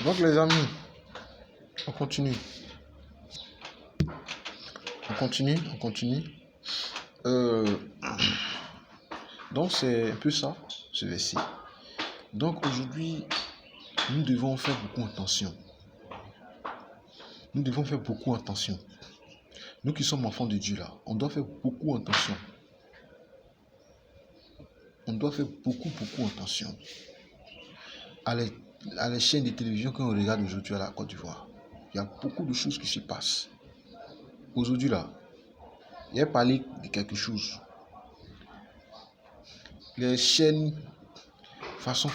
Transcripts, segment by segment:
Donc les amis, on continue. On continue. Donc c'est un peu ça, ce verset. Donc aujourd'hui, nous devons faire beaucoup attention. Nous devons faire beaucoup attention. Nous qui sommes enfants de Dieu là, on doit faire beaucoup attention. On doit faire beaucoup attention à les chaînes de télévision qu'on regarde aujourd'hui à la Côte d'Ivoire. Il y a beaucoup de choses qui se passent. Aujourd'hui là, il a parlé de quelque chose. Les chaînes façon,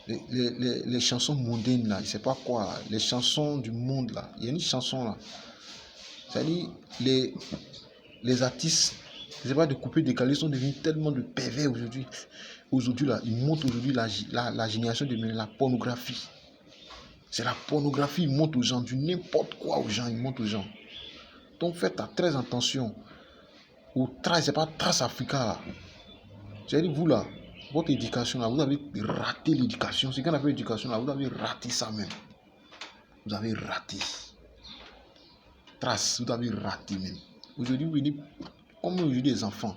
les chansons mondaines là, je sais pas quoi, là, les chansons du monde là, il y a une chanson là. C'est-à-dire les artistes, je sais pas, de couper décalé sont devenus tellement de pervers aujourd'hui. Aujourd'hui là, ils montrent aujourd'hui la génération de la pornographie. C'est la pornographie, ils montrent aux gens, du n'importe quoi aux gens, ils montrent aux gens. Donc faites très attention aux traces, c'est pas traces africaines là. C'est-à-dire vous là, votre éducation là, vous avez raté l'éducation. Ce qu'on appelle l'éducation là, vous avez raté ça même. Vous avez raté. Traces, vous avez raté même. Aujourd'hui, vous venez comme aujourd'hui des enfants.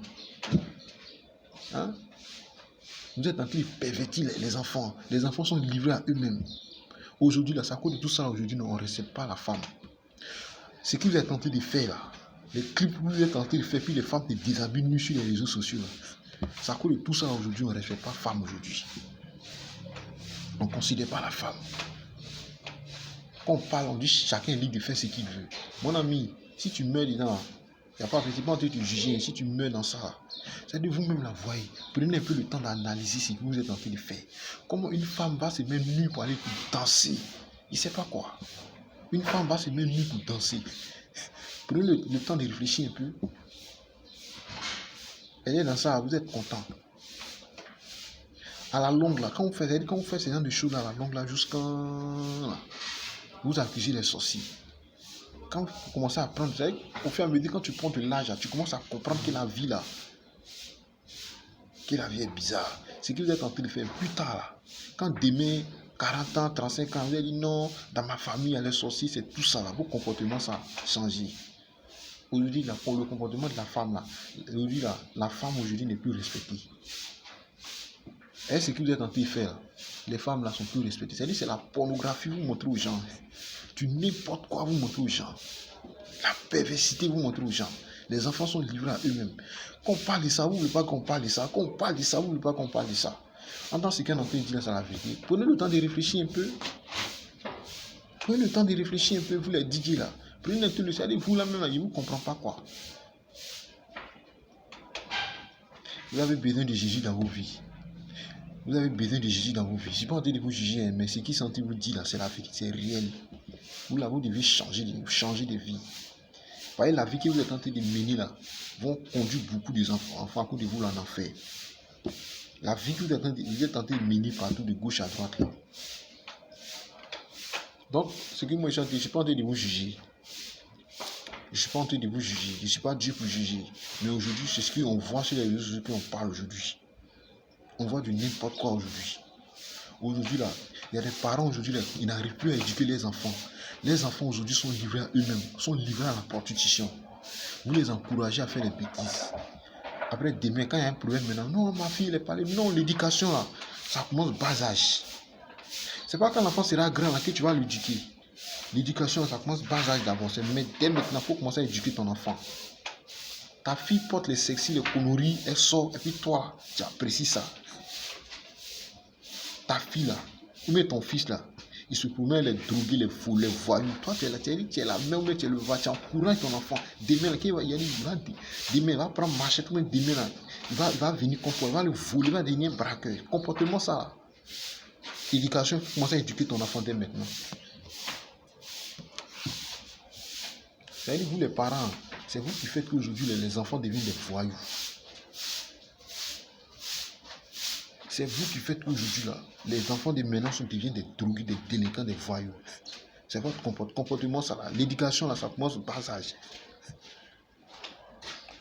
Hein? Vous êtes en train de pervertir les enfants. Les enfants sont livrés à eux-mêmes. Aujourd'hui, là, c'est à cause de tout ça, aujourd'hui, on ne respecte pas la femme. Ce que vous êtes en train de faire là, les clips que vous êtes en train de faire, puis les femmes se déshabillent nues sur les réseaux sociaux là. C'est à cause de tout ça, aujourd'hui, on ne respecte pas la femme aujourd'hui. On ne considère pas la femme. Quand on parle, on dit chacun est libre de faire ce qu'il veut. Mon ami, si tu meurs dedans, il n'y a pas de en train de te juger. Si tu meurs dans ça, c'est de vous-même la voyez. Prenez un peu le temps d'analyser ce que vous êtes en train de faire. Comment une femme va se mettre nue pour aller danser? Il ne sait pas quoi. Une femme va se mettre nue pour danser. Prenez le temps de réfléchir un peu. Elle est dans ça, vous êtes content. À la longue, là, quand vous faites ce genre de choses, là, à la longue, là, jusqu'à là, vous accusez les sorciers. Quand vous commencez à prendre, vous savez, au fur et à mesure, quand tu prends de l'âge, tu commences à comprendre que la vie, là, que la vie est bizarre. Ce que vous êtes en train de faire plus tard, là, quand demain, 40 ans, 35 ans, vous allez dire non, dans ma famille, il y a les sorciers, c'est tout ça, là, vos comportements, ça a changé. Aujourd'hui, pour le comportement de la femme, là, aujourd'hui, là, la femme, aujourd'hui, n'est plus respectée. Et ce que vous êtes en train de faire, les femmes, là, sont plus respectées. C'est-à-dire, c'est la pornographie, vous montrez aux gens. Tu n'importe quoi, vous montrez aux gens. La perversité, vous montrez aux gens. Les enfants sont livrés à eux-mêmes. Quand on parle de ça, vous ne voulez pas qu'on parle de ça. Quand on parle de ça, vous ne voulez pas qu'on parle de ça. En tant que ce qu'on est en train de dire, c'est la vérité. Prenez le temps de réfléchir un peu. Prenez le temps de réfléchir un peu, vous les DJ là. Prenez le temps de dire, vous là-même, je ne vous comprends pas quoi. Vous avez besoin de Jésus dans vos vies. Vous avez besoin de Jésus dans vos vies. Je ne suis pas en train de vous juger, mais ce qui sentit vous dit là, c'est la vérité, c'est réel. Vous là, vous devez changer de vie. Vous voyez, la vie que vous êtes en train de mener là, vont conduire beaucoup d'enfants à cause de vous là en enfer. La vie que vous êtes en train de mener partout de gauche à droite là. Donc, ce que moi je ne suis pas en train de vous juger. Je ne suis pas en train de vous juger. Je ne suis pas Dieu pour juger. Mais aujourd'hui, c'est ce qu'on voit sur les réseaux sociaux qu'on parle aujourd'hui. On voit du n'importe quoi aujourd'hui. Aujourd'hui, là, il y a des parents aujourd'hui, ils n'arrivent plus à éduquer les enfants. Les enfants aujourd'hui sont livrés à eux-mêmes, sont livrés à la prostitution. Vous les encouragez à faire des bêtises. Après, demain, quand il y a un problème maintenant, non, ma fille, elle est parlée. Non, l'éducation, là, ça commence bas âge. C'est pas quand l'enfant sera grand là, que tu vas l'éduquer. L'éducation, ça commence bas âge d'abord. Mais dès maintenant, il faut commencer à éduquer ton enfant. Ta fille porte les sexy, les conneries, elle sort, et puis toi, tu apprécies ça. Ta fille là, ou même ton fils là, il se promène les drogués, les fous, les voyous. Toi, tu es la mère, mais tu es le va, tu encourages ton enfant. Demain, là, demain, il va prendre marché, tout le monde, demain, là, il va venir contre toi, il va le voler, il va devenir braqueur. Comportement ça là. Éducation, il faut commencer à éduquer ton enfant dès maintenant. C'est-à-dire, vous les parents, c'est vous qui faites qu'aujourd'hui les enfants deviennent des voyous. C'est vous qui faites qu'aujourd'hui là, les enfants de maintenant deviennent des drogués, des délinquants, des voyous. C'est votre comportement ça là. L'éducation là, ça commence au bas âge.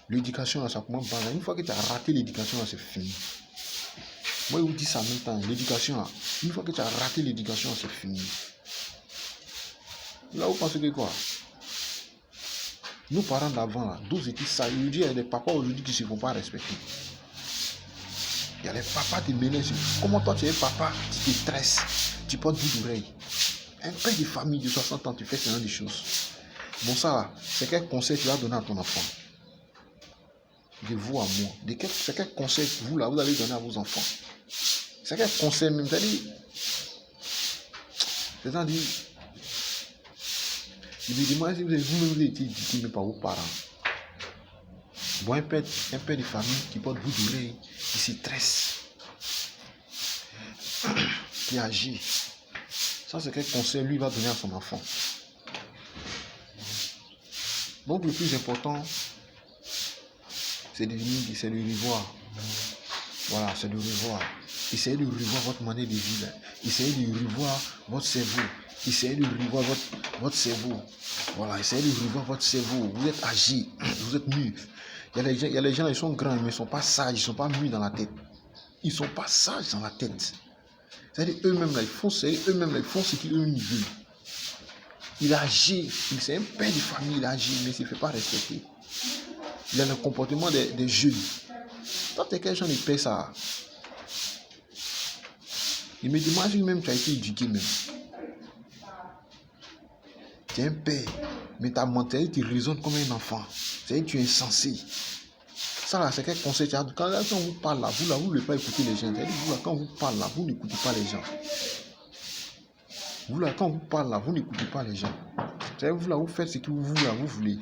L'éducation là, ça commence au bas âge. Une fois que tu as raté l'éducation là, c'est fini. Moi, je vous dis ça en même temps. L'éducation, là, une fois que tu as raté l'éducation, c'est fini. Là, vous pensez que quoi? Nos parents d'avant, là, 12 étaient ça. Il y a des papas aujourd'hui qui ne se font pas respecter. Il y a les papas qui menacent. Comment toi, tu es papa, tu te stresses, tu portes bout d'oreille. Un père de famille de 60 ans, tu fais ce genre de choses. Bon, ça, là, c'est quel conseil tu vas donner à ton enfant? De vous à moi. C'est quel conseil vous, là, vous allez donner à vos enfants? C'est quel conseil même? C'est-à-dire, je me demande si vous-même vous été éduqué par vos parents. Bon, un père de famille qui porte bout d'oreille, qui se stresse, qui agit. Ça, c'est quel conseil lui va donner à son enfant. Donc, le plus important, c'est de revoir. Voilà, c'est de revoir. Essayez de revoir votre manière de vivre. Essayez de revoir votre cerveau. Essayez de revoir votre cerveau. Voilà, essayez de revoir votre cerveau. Vous êtes âgé, vous êtes mûr. Il y a les gens, ils sont grands, mais ils ne sont pas sages, ils ne sont pas mûrs dans la tête. Ils ne sont pas sages dans la tête. C'est-à-dire eux-mêmes, là, ils font ce qu'ils veulent. Il est âgé, c'est un père de famille, il est âgé, mais il ne se fait pas respecter. Il a le comportement des jeunes. Toi, tu es quelqu'un qui paie ça. Il me demande si même tu as été éduqué même. Tu es un père, mais ta mentalité, tu raisonnes comme un enfant. C'est-à-dire que tu es insensé. Ça là, c'est quel conseil tu as. Quand on vous parle là, vous ne voulez pas écouter les gens. C'est-à-dire vous là, quand on vous parle là, vous n'écoutez pas les gens. Vous là, quand on vous parle là, vous n'écoutez pas les gens. C'est-à-dire vous là, vous faites ce que vous voulez.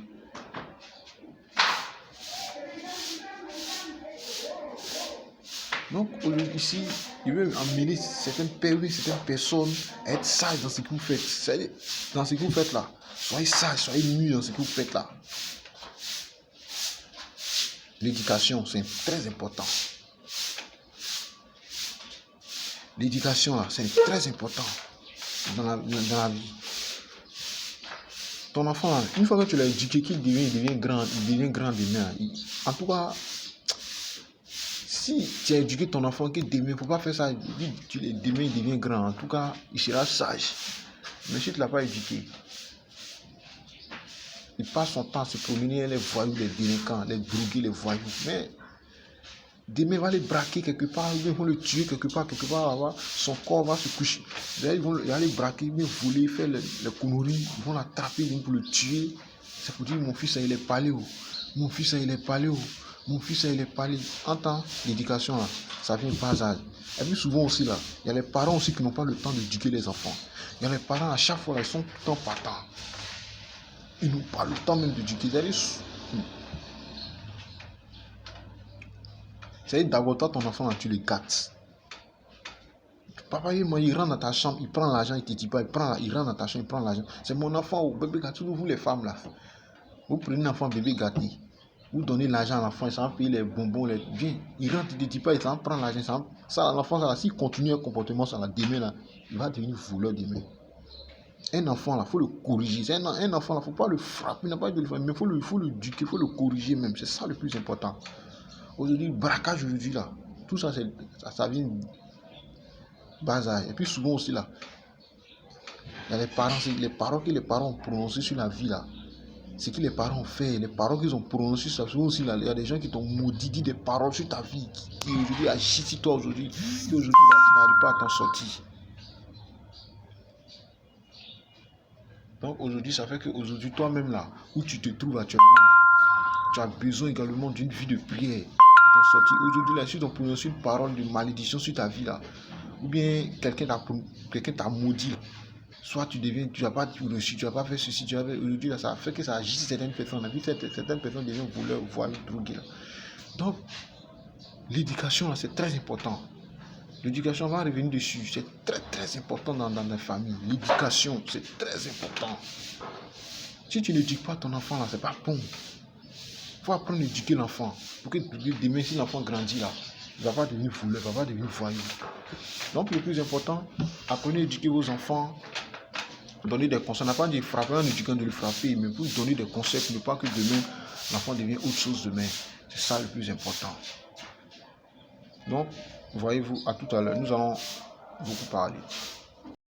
Donc aujourd'hui ici, il veut amener certaines personnes à être sages dans ce que vous faites. C'est-à-dire, dans ce que vous faites là. Soyez sages, soyez mûrs dans ce que vous faites là. L'éducation, c'est très important. L'éducation là, c'est très important dans la vie. Ton enfant là, une fois que tu l'as éduqué, qu'il devient grand demain. En tout cas, si tu as éduqué ton enfant qu'il devient, il ne faut pas faire ça. Demain, il devient grand. En tout cas, il sera sage. Mais si tu ne l'as pas éduqué, il passe son temps à se promener les voyous, les délinquants, les drogués, les voyous. Mais demain, il va les braquer quelque part, ils vont le tuer quelque part, son corps va se coucher. Là, ils vont aller braquer, ils vont voler, faire les conneries, ils vont l'attraper, ils vont pour le tuer. C'est pour dire, mon fils, il est paléo. Mon fils, il est paléo. Mon fils, il est paléo. En temps, l'éducation, là, ça vient bas âge. Et puis souvent aussi, là, il y a les parents aussi qui n'ont pas le temps d'éduquer les enfants. Il y a les parents, à chaque fois, là, ils sont tout le temps partants. Ils n'ont pas le temps même d'éduquer. C'est d'abord toi, ton enfant, là, tu le gâtes. Papa, il rentre dans ta chambre, il prend l'argent, il te dit pas, il rentre dans ta chambre, il prend l'argent. C'est mon enfant, bébé gâté, vous les femmes là. Vous prenez un enfant bébé gâté, vous donnez l'argent à l'enfant, il s'en paye les bonbons, bien, il rentre, il te dit pas, il s'en prend l'argent, ça, l'enfant, s'il continue un comportement, ça, là, demain, là, il va devenir voleur demain. Un enfant, là, il faut le corriger. Un enfant, là, il ne faut pas le frapper, il n'a pas de le faire, mais il faut le éduquer, il faut le corriger même. C'est ça le plus important. Aujourd'hui, le braquage aujourd'hui, là, tout ça, ça vient bas âge. Et puis souvent aussi, là, il y a les paroles que les parents ont prononcées sur la vie, là. Ce que les parents ont fait, les paroles qu'ils ont prononcées sur la vie aussi, là, il y a des gens qui t'ont maudit, dit des paroles sur ta vie, qui aujourd'hui agissent sur toi aujourd'hui, et aujourd'hui, là, tu n'arrives pas à t'en sortir. Donc aujourd'hui, ça fait qu'aujourd'hui, toi-même là, où tu te trouves actuellement, tu as besoin également d'une vie de prière pour t'en sortir. Aujourd'hui, là, si tu as prononcé une parole de malédiction sur ta vie là, ou bien quelqu'un t'a maudit, soit tu n'as pas reçu, tu n'as pas fait ceci, aujourd'hui là, ça fait que ça agit sur certaines personnes. La vie, certaines personnes deviennent voleurs, voient droguer là. Donc, l'éducation là, c'est très important. L'éducation, va revenir dessus, c'est très très important dans la famille. L'éducation, c'est très important. Si tu n'éduques pas ton enfant là, c'est pas bon. Il faut apprendre à éduquer l'enfant. Pour que demain, si l'enfant grandit là, il ne va pas devenir voleur, il ne va pas devenir voyou. Donc le plus important, apprenez à éduquer vos enfants, donner des conseils. On n'a pas dit frapper en éduquant de le frapper, mais pour donner des conseils pour ne pas que demain, l'enfant devienne autre chose demain. C'est ça le plus important. Donc, Voyez-vous, à tout à l'heure. Nous allons beaucoup parler.